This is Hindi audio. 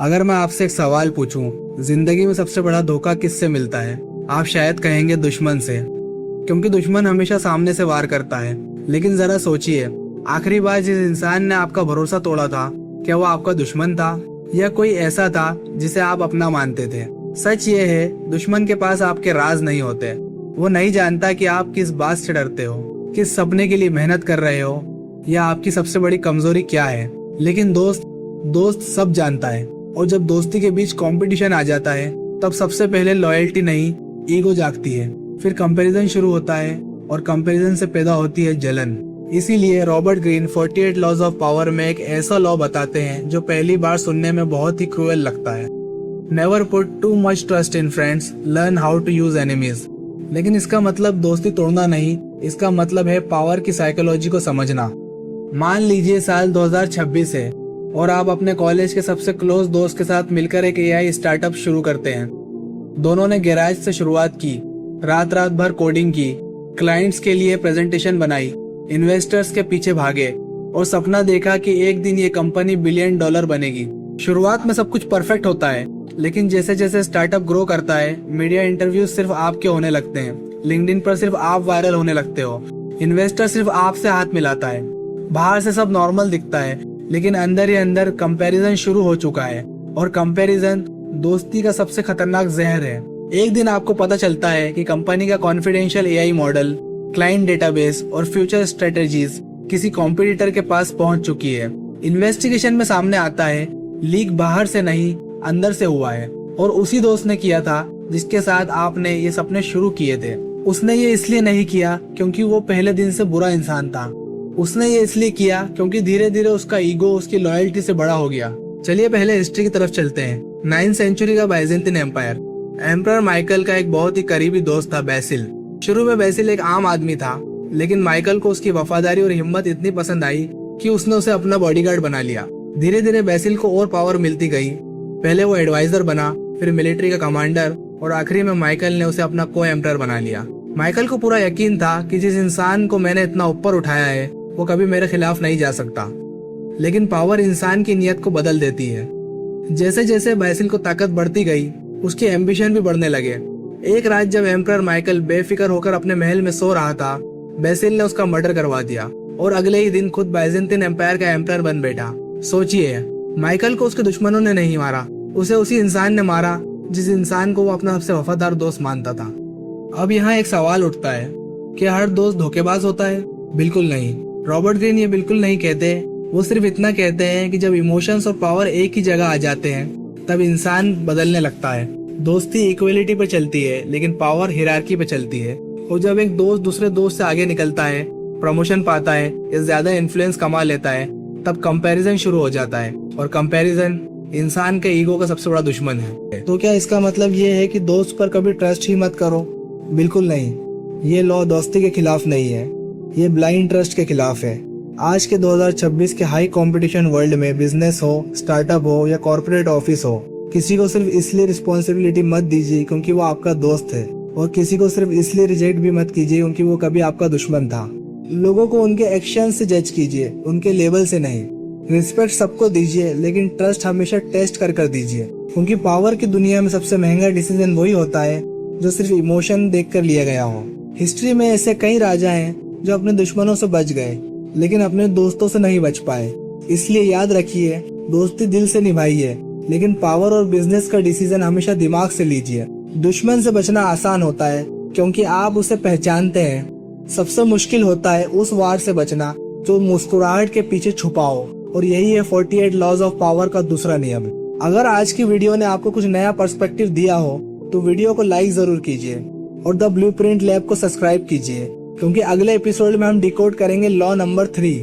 अगर मैं आपसे एक सवाल पूछूं, जिंदगी में सबसे बड़ा धोखा किससे मिलता है, आप शायद कहेंगे दुश्मन से, क्योंकि दुश्मन हमेशा सामने से वार करता है। लेकिन जरा सोचिए, आखिरी बार जिस इंसान ने आपका भरोसा तोड़ा था, क्या वो आपका दुश्मन था या कोई ऐसा था जिसे आप अपना मानते थे? सच ये है, दुश्मन के पास आपके राज नहीं होते। वो नहीं जानता कि आप किस बात से डरते हो, किस सपने के लिए मेहनत कर रहे हो, या आपकी सबसे बड़ी कमजोरी क्या है। लेकिन दोस्त सब जानता है। और जब दोस्ती के बीच कंपटीशन आ जाता है, तब सबसे पहले लॉयल्टी नहीं, ईगो जागती है। फिर कंपैरिजन शुरू होता है और कंपैरिजन से पैदा होती है जलन। इसीलिए Robert Greene 48 laws of power में एक ऐसा लॉ बताते हैं जो पहली बार सुनने में बहुत ही क्रूएल लगता है। Never put too much trust in friends, learn how to use enemies. लेकिन इसका मतलब दोस्ती तोड़ना नहीं, इसका मतलब है पावर की साइकोलॉजी को समझना। मान लीजिए साल 2026 है और आप अपने कॉलेज के सबसे क्लोज दोस्त के साथ मिलकर एक एआई स्टार्टअप शुरू करते हैं। दोनों ने गैराज से शुरुआत की, रात भर कोडिंग की, क्लाइंट्स के लिए प्रेजेंटेशन बनाई, इन्वेस्टर्स के पीछे भागे और सपना देखा कि एक दिन ये कंपनी $1 बिलियन बनेगी। शुरुआत में सब कुछ परफेक्ट होता है, लेकिन जैसे जैसे स्टार्टअप ग्रो करता है, मीडिया इंटरव्यूज सिर्फ आपके होने लगते हैं, लिंक्डइन पर सिर्फ आप वायरल होने लगते हो, इन्वेस्टर सिर्फ आपसे हाथ मिलाता है। बाहर से सब नॉर्मल दिखता है, लेकिन अंदर ही अंदर कंपैरिजन शुरू हो चुका है। और कंपैरिजन दोस्ती का सबसे खतरनाक जहर है। एक दिन आपको पता चलता है कि कंपनी का confidential AI model, client database और फ्यूचर स्ट्रेटेजीज किसी कॉम्पिटिटर के पास पहुंच चुकी है। इन्वेस्टिगेशन में सामने आता है, लीक बाहर से नहीं, अंदर से हुआ है। और उसी दोस्त ने किया था जिसके साथ आपने ये सपने शुरू किए थे। उसने ये इसलिए नहीं किया क्योंकि वो पहले दिन से बुरा इंसान था। उसने ये इसलिए किया क्योंकि धीरे धीरे उसका ईगो उसकी लॉयल्टी से बड़ा हो गया। चलिए पहले हिस्ट्री की तरफ चलते हैं। 9th सेंचुरी का बाइजेंटिन एम्पायर। एम्परर माइकल का एक बहुत ही करीबी दोस्त था बैसिल। शुरू में बैसिल एक आम आदमी था, लेकिन माइकल को उसकी वफादारी और हिम्मत इतनी पसंद आई कि उसने उसे अपना बॉडीगार्ड बना लिया। धीरे धीरे बैसिल को और पावर मिलती गई। पहले वो एडवाइजर बना, फिर मिलिट्री का कमांडर, और आखिरी में माइकल ने उसे अपना को एम्परर बना लिया। माइकल को पूरा यकीन था कि जिस इंसान को मैंने इतना ऊपर उठाया है, वो कभी मेरे खिलाफ नहीं जा सकता। लेकिन पावर इंसान की नीयत को बदल देती है। जैसे जैसे बैसिल को ताकत बढ़ती गई, उसके एम्बिशन भी बढ़ने लगे। एक रात जब एम्परर माइकल बेफिक्र होकर अपने महल में सो रहा था, बैसिल ने उसका मर्डर करवा दिया और अगले ही दिन खुद बाइजेंटिन एम्पायर का एम्परर बन बैठा। सोचिए, माइकल को उसके दुश्मनों ने नहीं मारा, उसे उसी इंसान ने मारा जिस इंसान को वो अपना सबसे वफादार दोस्त मानता था। अब यहाँ एक सवाल उठता है, क्या हर दोस्त धोखेबाज होता है? बिल्कुल नहीं। रॉबर्ट ग्रीन ये बिल्कुल नहीं कहते। वो सिर्फ इतना कहते हैं कि जब इमोशंस और पावर एक ही जगह आ जाते हैं, तब इंसान बदलने लगता है। दोस्ती इक्वलिटी पे चलती है, लेकिन पावर हिरार्की पे चलती है। और जब एक दोस्त दूसरे दोस्त से आगे निकलता है, प्रमोशन पाता है या ज्यादा इन्फ्लुएंस कमा लेता है, तब कंपैरिजन शुरू हो जाता है। और कंपैरिजन इंसान के ईगो का सबसे बड़ा दुश्मन है। तो क्या इसका मतलब ये है कि दोस्त पर कभी ट्रस्ट ही मत करो? बिल्कुल नहीं। ये लॉ दोस्ती के खिलाफ नहीं है, ये ब्लाइंड ट्रस्ट के खिलाफ है। आज के 2026 के हाई कंपटीशन वर्ल्ड में बिजनेस हो, स्टार्टअप हो या कॉर्पोरेट ऑफिस हो, किसी को सिर्फ इसलिए रिस्पॉन्सिबिलिटी मत दीजिए क्योंकि वो आपका दोस्त है, और किसी को सिर्फ इसलिए रिजेक्ट भी मत कीजिए क्योंकि वो कभी आपका दुश्मन था। लोगों को उनके एक्शन से जज कीजिए, उनके लेवल से नहीं। रिस्पेक्ट सबको दीजिए, लेकिन ट्रस्ट हमेशा टेस्ट कर दीजिए, क्योंकि पावर की दुनिया में सबसे महंगा डिसीजन वही होता है जो सिर्फ इमोशन देखकर लिया गया हो। हिस्ट्री में ऐसे कई राजा हैं जो अपने दुश्मनों से बच गए, लेकिन अपने दोस्तों से नहीं बच पाए। इसलिए याद रखिए, दोस्ती दिल से निभाइए, लेकिन पावर और बिजनेस का डिसीजन हमेशा दिमाग से लीजिए। दुश्मन से बचना आसान होता है क्योंकि आप उसे पहचानते हैं। सबसे मुश्किल होता है उस वार से बचना जो मुस्कुराहट के पीछे छुपा हो। और यही है 48 लॉज ऑफ पावर का दूसरा नियम। अगर आज की वीडियो ने आपको कुछ नया पर्सपेक्टिव दिया हो, तो वीडियो को लाइक जरूर कीजिए और द ब्लूप्रिंट लैब को सब्सक्राइब कीजिए, क्योंकि अगले एपिसोड में हम डिकोड करेंगे लॉ नंबर 3।